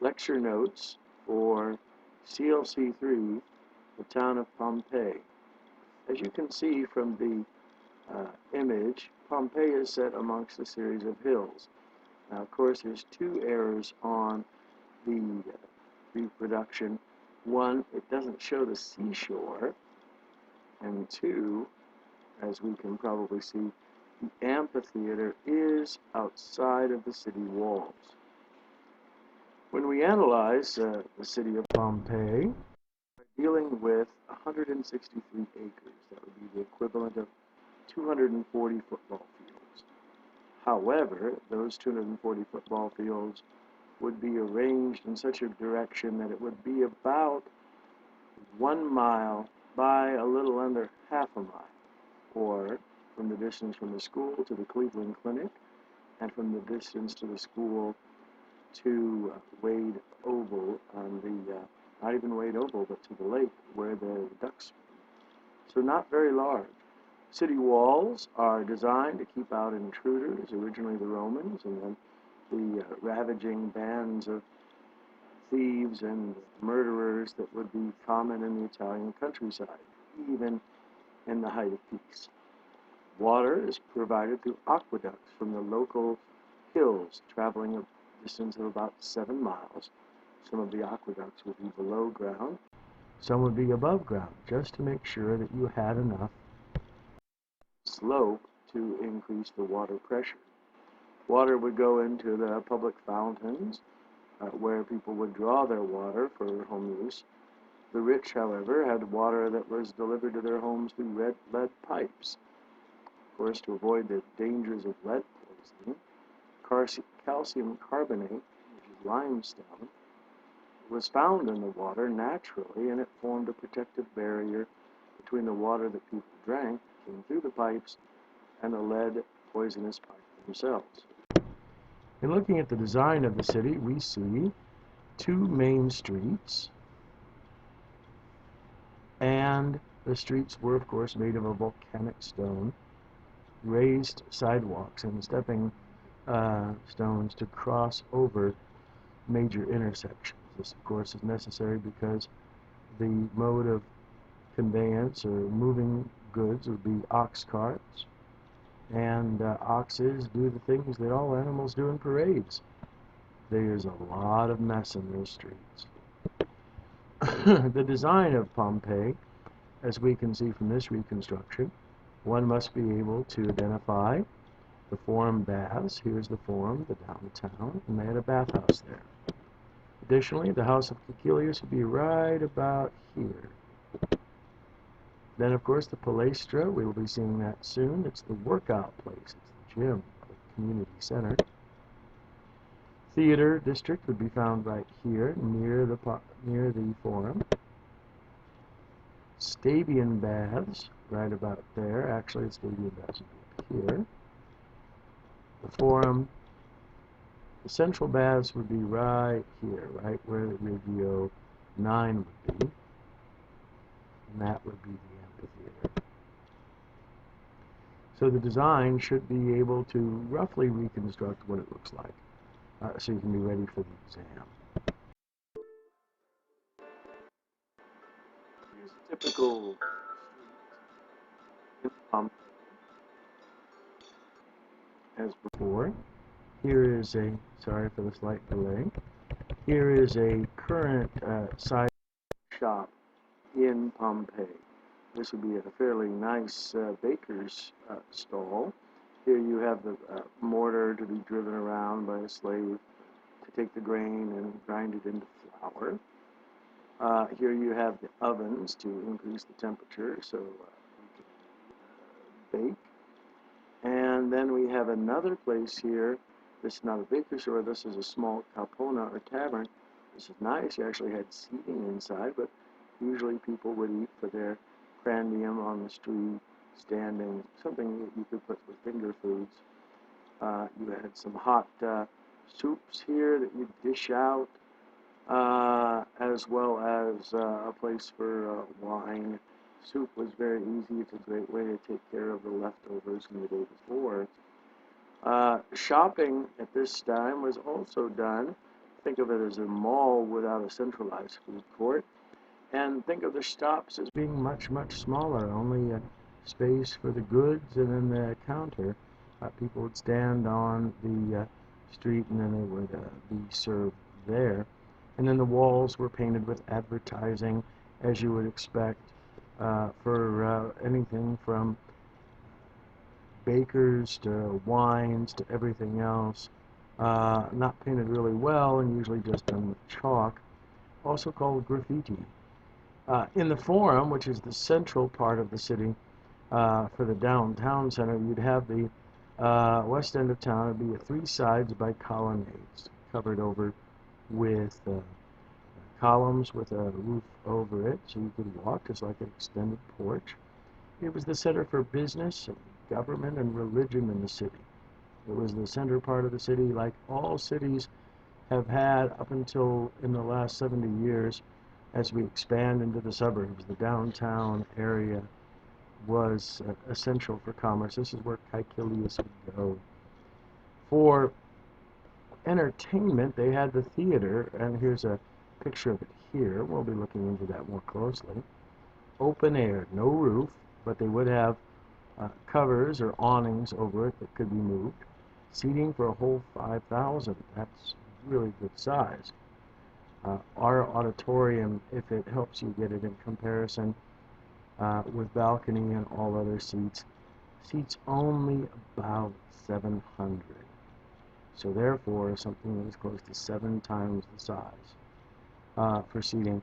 Lecture notes for CLC 3, the town of Pompeii. As you can see from the image, Pompeii is set amongst a series of hills. Now, of course, there's two errors on the reproduction. One, it doesn't show the seashore, and two, as we can probably see, the amphitheater is outside of the city walls. When we analyze the city of Pompeii, we're dealing with 163 acres. That would be the equivalent of 240 football fields. However, those 240 football fields would be arranged in such a direction that it would be about 1 mile by a little under half a mile, or from the distance from the school to the Cleveland Clinic, and from the distance to the school to Wade Oval on the, not even Wade Oval, but to the lake where the ducks swim. So not very large. City walls are designed to keep out intruders, originally the Romans, and then the ravaging bands of thieves and murderers that would be common in the Italian countryside, even in the height of peace. Water is provided through aqueducts from the local hills, traveling a distance of about 7 miles. Some of the aqueducts would be below ground, some would be above ground, just to make sure that you had enough slope to increase the water pressure. Water would go into the public fountains, where people would draw their water for home use. The rich, however, had water that was delivered to their homes through lead pipes. Of course, to avoid the dangers of lead poisoning, calcium carbonate, which is limestone, was found in the water naturally, and it formed a protective barrier between the water that people drank, came through the pipes, and the lead poisonous pipes themselves. In looking at the design of the city, we see two main streets, and the streets were, of course, made of a volcanic stone, raised sidewalks and stepping stones to cross over major intersections. This, of course, is necessary because the mode of conveyance or moving goods would be ox carts, and oxes do the things that all animals do in parades. There's a lot of mess in those streets. The design of Pompeii, as we can see from this reconstruction, one must be able to identify the Forum baths. Here's the Forum, the downtown, and they had a bathhouse there. Additionally, the house of Caecilius would be right about here. Then, of course, the Palestra, we will be seeing that soon. It's the workout place. It's the gym, the community center. Theater district would be found right here, near the Forum. Stabian baths, right about there. Actually, the Stabian baths would be up here. The Forum, the central baths would be right here, right where the Regio 9 would be. And that would be the amphitheater. So the design should be able to roughly reconstruct what it looks like, so you can be ready for the exam. Here's a typical street in Pompeii. As before, here is a, sorry for the slight delay, here is a current side shop in Pompeii. This would be a fairly nice baker's stall. Here you have the mortar to be driven around by a slave to take the grain and grind it into flour. Here you have the ovens to increase the temperature so you can bake. And then we have another place here. This is not a baker's store. This is a small calpona or tavern. This is nice. You actually had seating inside, but usually people would eat for their prandium on the street, standing, something that you could put with finger foods. You had some hot soups here that you'd dish out, as well as a place for wine. Soup was very easy. It's a great way to take care of the leftovers from the day before. Shopping at this time was also done Think of it as a mall without a centralized food court. And think of the shops as being much, much smaller, only a space for the goods and then the counter. People would stand on the street and then they would be served there. And then the walls were painted with advertising, as you would expect, for anything from bakers to wines to everything else. Not painted really well and usually just done with chalk, also called graffiti. In the Forum, which is the central part of the city, for the downtown center, you'd have the west end of town. It'd be three sides by colonnades, covered over with columns with a roof over it, so you could walk just like an extended porch. It was the center for business, and government, and religion in the city. It was the center part of the city, like all cities have had up until in the last 70 years. As we expand into the suburbs, the downtown area was essential for commerce. This is where Caecilius would go. For entertainment, they had the theater, and here's a picture of it here. We'll be looking into that more closely. Open air, no roof, but they would have covers or awnings over it that could be moved. Seating for a whole 5,000. That's really good size. Our auditorium, if it helps you get it in comparison with balcony and all other seats, seats only about 700. So therefore, something that was close to 7 times the size for seating.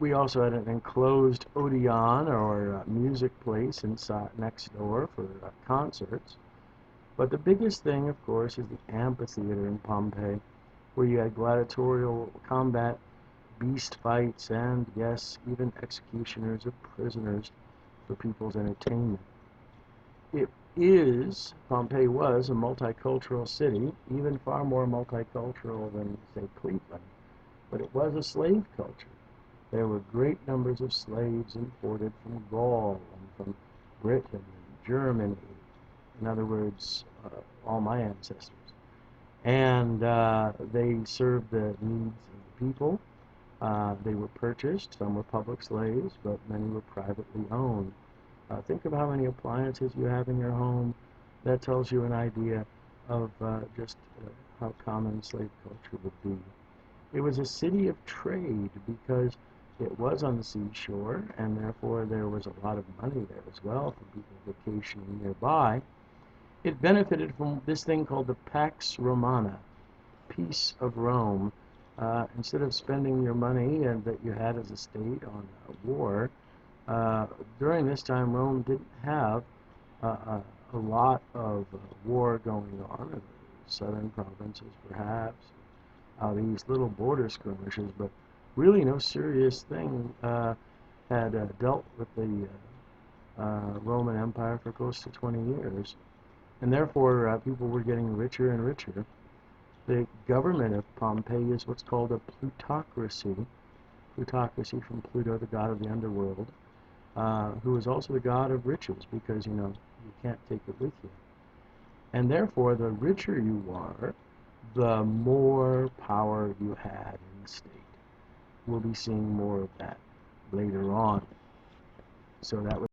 We also had an enclosed Odeon or music place inside next door for concerts. But the biggest thing, of course, is the amphitheater in Pompeii, where you had gladiatorial combat, beast fights, and, yes, even executioners of prisoners for people's entertainment. Pompeii was a multicultural city, even far more multicultural than, say, Cleveland, but it was a slave culture. There were great numbers of slaves imported from Gaul and from Britain and Germany. In other words, all my ancestors. And they served the needs of the people. They were purchased. Some were public slaves, but many were privately owned. Think of how many appliances you have in your home. That tells you an idea of just how common slave culture would be. It was a city of trade because it was on the seashore, and therefore there was a lot of money there as well for people vacationing nearby. It benefited from this thing called the Pax Romana, Peace of Rome. Instead of spending your money that you had as a state on war, during this time Rome didn't have a lot of war going on in the southern provinces, perhaps, these little border skirmishes, but really no serious thing had dealt with the Roman Empire for close to 20 years. And therefore, people were getting richer and richer. The government of Pompeii is what's called a plutocracy. Plutocracy from Pluto, the god of the underworld, who is also the god of riches because, you can't take it with you. And therefore, the richer you are, the more power you had in the state. We'll be seeing more of that later on. So that was